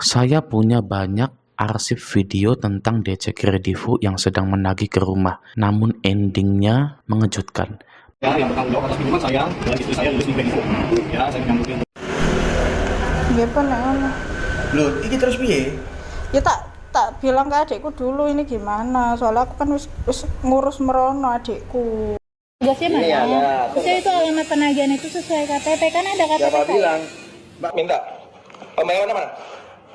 Saya punya banyak arsip video tentang DC Kredivo yang sedang menagih ke rumah, namun endingnya mengejutkan. Ya, yang bertanggung jawab atas pinjaman saya dan istri saya lulus di Kredivo. Ya, saya menyambut itu. Nggih pun nek ngono. Loh, iki terus piye? Ya tak bilang ke adikku dulu ini gimana, soalnya aku kan wis ngurus merono adikku. Tugasnya mana? Ini ada. Maksudnya itu alamat penagihan itu sesuai KTP, kan ada KTP Siapa saya. bilang? Mbak minta. Pembayaran mana?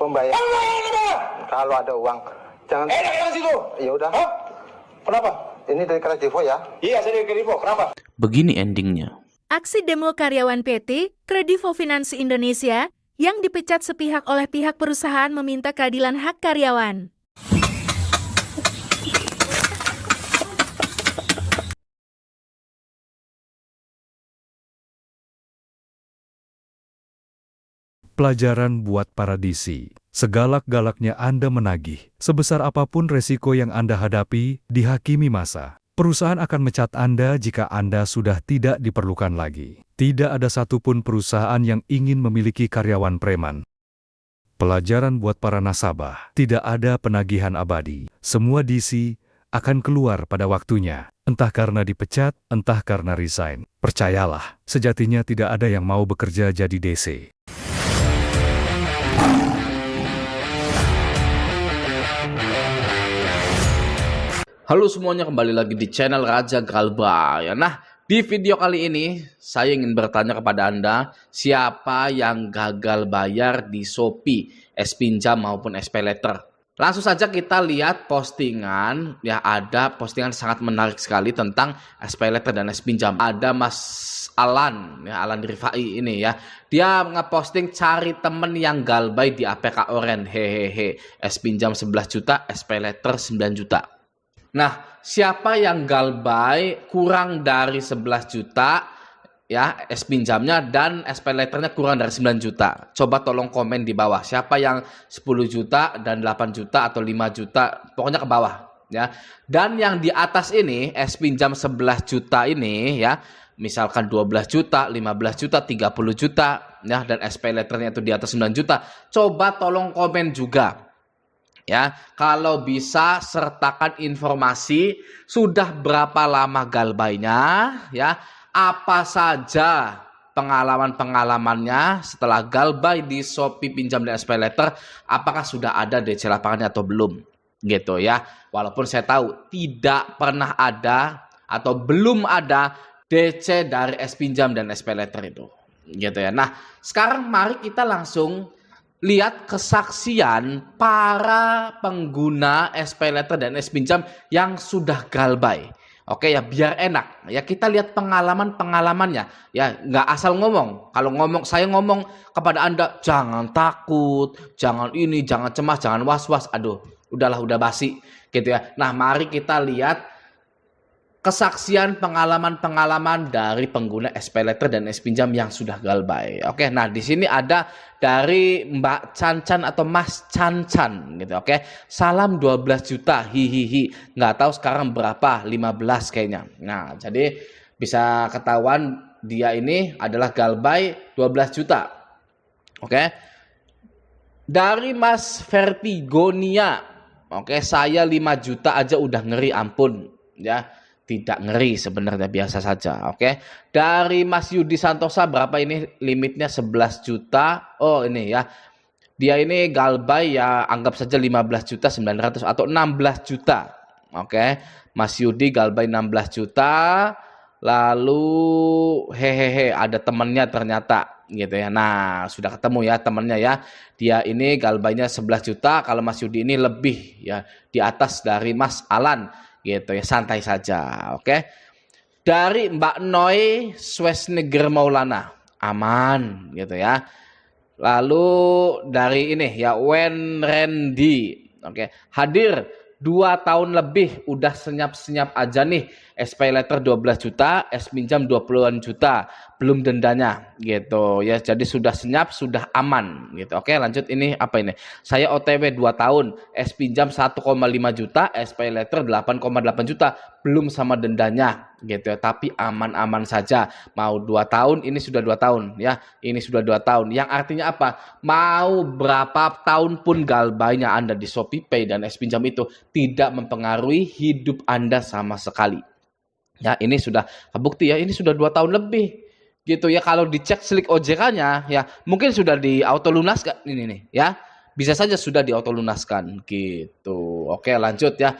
Pembayaran Pembayaran mana? kalau ada uang jangan Enak situ. ya udah. Hah? Kenapa? Ini dari Kredivo ya. Iya, saya dari Kredivo. Kenapa? Begini endingnya. Aksi demo karyawan PT Kredivo Finansi Indonesia yang dipecat sepihak oleh pihak perusahaan meminta keadilan hak karyawan. Pelajaran buat para DC. Segalak-galaknya Anda menagih, sebesar apapun resiko yang Anda hadapi, dihakimi masa. Perusahaan akan mecat Anda jika Anda sudah tidak diperlukan lagi. Tidak ada satupun perusahaan yang ingin memiliki karyawan preman. Pelajaran buat para nasabah, tidak ada penagihan abadi. Semua DC akan keluar pada waktunya. Entah karena dipecat, entah karena resign. Percayalah, sejatinya tidak ada yang mau bekerja jadi DC. Halo semuanya, kembali lagi di channel Raja Galba. Nah, di video kali ini saya ingin bertanya kepada Anda, siapa yang gagal bayar di Shopee, S-Pinjam maupun SPayLater? Langsung saja kita lihat postingan, ya ada postingan sangat menarik sekali tentang SPayLater dan S-Pinjam. Ada Mas Alan, ya Alan Rifai ini ya. Dia ngeposting cari temen yang galbay di APK Oren, hehehe. S-Pinjam 11 juta, SPayLater 9 juta. Nah, siapa yang galbay kurang dari 11 juta ya S-Pinjamnya dan SPayLaternya kurang dari 9 juta? Coba tolong komen di bawah. Siapa yang 10 juta dan 8 juta atau 5 juta? Pokoknya ke bawah ya. Dan yang di atas ini S-Pinjam 11 juta ini ya, misalkan 12 juta, 15 juta, 30 juta ya, dan SPayLaternya itu di atas 9 juta. Coba tolong komen juga. Ya, kalau bisa sertakan informasi sudah berapa lama galbaynya, ya, apa saja pengalaman-pengalamannya setelah galbay di Shopee Pinjam dan SPayLater, apakah sudah ada DC lapangannya atau belum, gitu ya. Walaupun saya tahu tidak pernah ada atau belum ada DC dari S-Pinjam dan SPayLater itu, gitu ya. Nah, sekarang mari kita langsung lihat kesaksian para pengguna SPayLater dan S-Pinjam yang sudah galbay. Oke ya, biar enak. Ya, kita lihat pengalaman-pengalamannya. Ya, nggak asal ngomong. Kalau saya ngomong kepada Anda, jangan takut, jangan ini, jangan cemas, jangan was-was. Aduh, udahlah, udah basi. Gitu ya. Nah, mari kita lihat kesaksian pengalaman-pengalaman dari pengguna SPayLater dan S-Pinjam yang sudah galbay. Oke, nah di sini ada dari Mbak Cancan atau Mas Cancan gitu. Oke, salam 12 juta, hihihi. Nggak tahu sekarang berapa, 15 kayaknya. Nah, jadi bisa ketahuan dia ini adalah galbay 12 juta. Oke. Dari Mas Vertigonia. Oke, saya 5 juta aja udah ngeri, ampun ya. Tidak ngeri sebenarnya, biasa saja. Oke. Dari Mas Yudi Santosa, berapa ini limitnya? 11 juta. Oh, ini ya. Dia ini galbay ya, anggap saja 15 juta 900 atau 16 juta. Oke. Mas Yudi galbay 16 juta. Lalu hehehe, ada temennya ternyata gitu ya. Nah, sudah ketemu ya temennya ya. Dia ini galbaynya 11 juta, kalau Mas Yudi ini lebih ya, di atas dari Mas Alan. Gitu ya, santai saja. Oke. Dari Mbak Noi Swesneger Maulana, aman gitu ya. Lalu dari ini ya, Wen Randy, oke, hadir 2 tahun lebih, udah senyap-senyap aja nih. SPayLater 12 juta, S-Pinjam 20-an juta. belum dendanya gitu ya. Jadi sudah senyap, sudah aman gitu. Oke, lanjut ini apa ini? Saya OTW 2 tahun, S pinjam 1,5 juta, S pay letter 8,8 juta, belum sama dendanya gitu ya. Tapi aman-aman saja. Mau 2 tahun, ini sudah 2 tahun ya. Ini sudah 2 tahun. Yang artinya apa? Mau berapa tahun pun galbainya Anda di ShopeePay dan S pinjam itu tidak mempengaruhi hidup Anda sama sekali. Ya, ini sudah kebukti ya, ini sudah 2 tahun lebih gitu ya. Kalau dicek slik OJK-nya ya, mungkin sudah di auto lunaskan ini nih ya. Bisa saja sudah di auto lunaskan gitu. Oke, lanjut ya.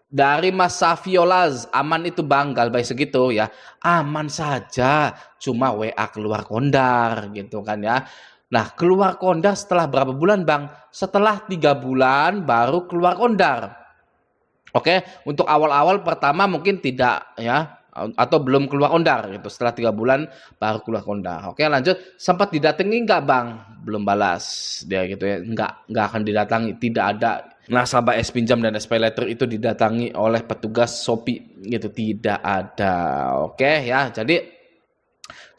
Dari Mas Safiolaz, aman itu Bang, galbay segitu ya. Aman saja, cuma WA keluar kondar gitu kan ya. Nah, keluar kondar setelah berapa bulan Bang? Setelah 3 bulan baru keluar kondar. Oke, untuk awal-awal pertama mungkin tidak ya, atau belum keluar kondar gitu. Setelah 3 bulan baru keluar kondar. Oke, lanjut. Sempat didatangi enggak Bang? Belum balas dia gitu ya. Enggak akan didatangi. Tidak ada nasabah S pinjam dan S pay letter itu didatangi oleh petugas Shopee gitu. Tidak ada. Oke ya. Jadi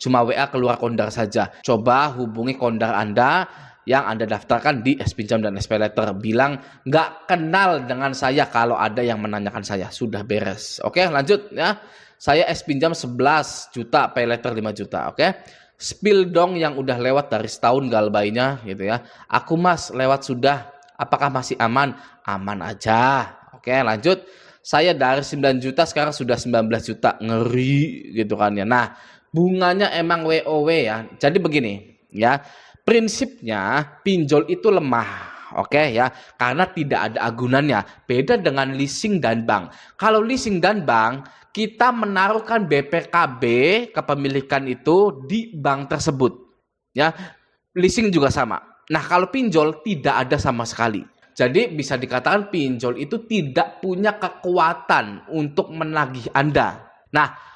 cuma WA keluar kondar saja. Coba hubungi kondar Anda yang Anda daftarkan di S pinjam dan S pay letter, bilang nggak kenal dengan saya kalau ada yang menanyakan saya, sudah beres. Oke, lanjut ya. Saya S pinjam 11 juta, pay letter 5 juta. Oke. Spill dong yang udah lewat dari setahun galbainya gitu ya. Aku Mas, lewat sudah. Apakah masih aman? Aman aja. Oke, lanjut. Saya dari 9 juta sekarang sudah 19 juta. Ngeri gitu kan ya. Nah, bunganya emang WOW ya. Jadi begini ya. Prinsipnya pinjol itu lemah, oke ya, karena tidak ada agunannya. Beda dengan leasing dan bank. Kalau leasing dan bank, kita menaruhkan BPKB kepemilikan itu di bank tersebut, ya. Leasing juga sama. Nah, kalau pinjol tidak ada sama sekali. Jadi bisa dikatakan pinjol itu tidak punya kekuatan untuk menagih Anda. Nah,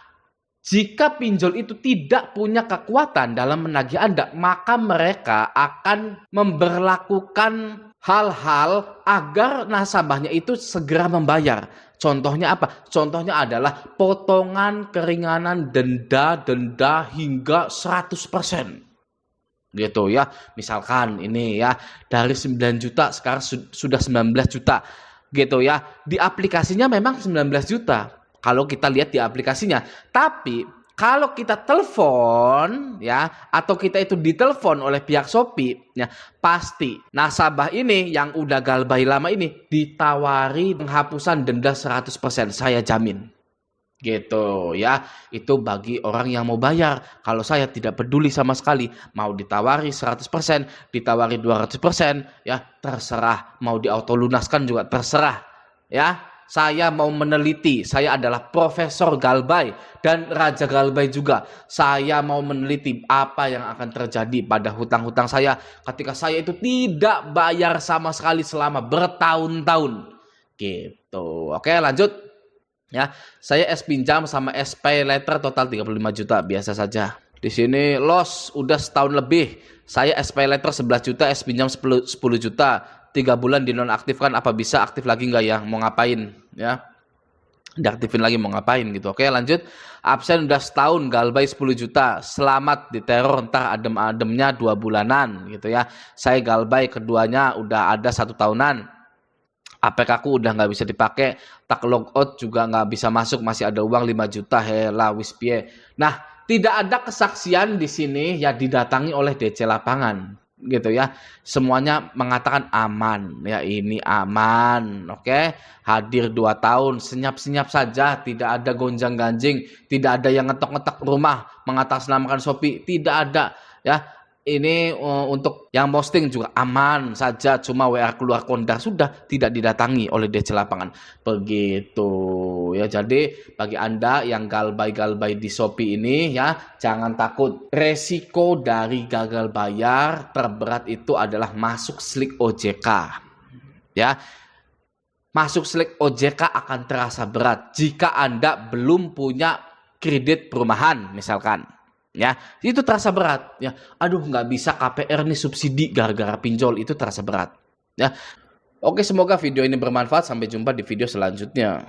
jika pinjol itu tidak punya kekuatan dalam menagih Anda, maka mereka akan memberlakukan hal-hal agar nasabahnya itu segera membayar. Contohnya apa? Contohnya adalah potongan keringanan denda hingga 100%. Gitu ya. Misalkan ini ya, dari 9 juta sekarang sudah 19 juta. Gitu ya. Di aplikasinya memang 19 juta. Kalau kita lihat di aplikasinya, tapi kalau kita telepon ya, atau kita itu ditelepon oleh pihak Shopee ya, pasti nasabah ini yang udah galbay lama ini ditawari penghapusan denda 100%, saya jamin. Gitu ya. Itu bagi orang yang mau bayar. Kalau saya tidak peduli sama sekali, mau ditawari 100%, ditawari 200% ya, terserah. Mau di auto lunaskan juga terserah ya. Saya mau meneliti, saya adalah profesor galbay dan raja galbay juga. Saya mau meneliti apa yang akan terjadi pada hutang-hutang saya ketika saya itu tidak bayar sama sekali selama bertahun-tahun. Gitu. Oke, lanjut. Ya, saya S pinjam sama S pay letter total 35 juta, biasa saja. Di sini loss udah setahun lebih. Saya S pay letter 11 juta, S pinjam 10 juta. 3 bulan dinonaktifkan, apa bisa aktif lagi nggak ya? Mau ngapain ya? Diaktifin lagi mau ngapain gitu. Oke, lanjut. Absen udah setahun, galbay 10 juta. Selamat diteror, ntar adem-ademnya 2 bulanan gitu ya. Saya galbay keduanya udah ada 1 tahunan. APK ku udah nggak bisa dipakai, tak logout juga nggak bisa masuk, masih ada uang 5 juta. Hela wispie. Nah, tidak ada kesaksian di sini ya, didatangi oleh DC lapangan. Gitu ya, semuanya mengatakan aman ya, ini aman. Oke, hadir 2 tahun, senyap-senyap saja, tidak ada gonjang-ganjing, tidak ada yang ngetok-ngetok rumah mengatasnamakan Shopee, tidak ada ya. Ini untuk yang posting juga aman saja, cuma WA keluar kondar sudah, tidak didatangi oleh DC lapangan. Begitu ya. Jadi bagi Anda yang galbay-galbay di Shopee ini ya, jangan takut. Resiko dari gagal bayar terberat itu adalah masuk slik OJK. Ya. Masuk slik OJK akan terasa berat jika Anda belum punya kredit perumahan misalkan. Ya, itu terasa berat ya. Aduh, nggak bisa KPR nih subsidi gara-gara pinjol, itu terasa berat ya. Oke, semoga video ini bermanfaat. Sampai jumpa di video selanjutnya.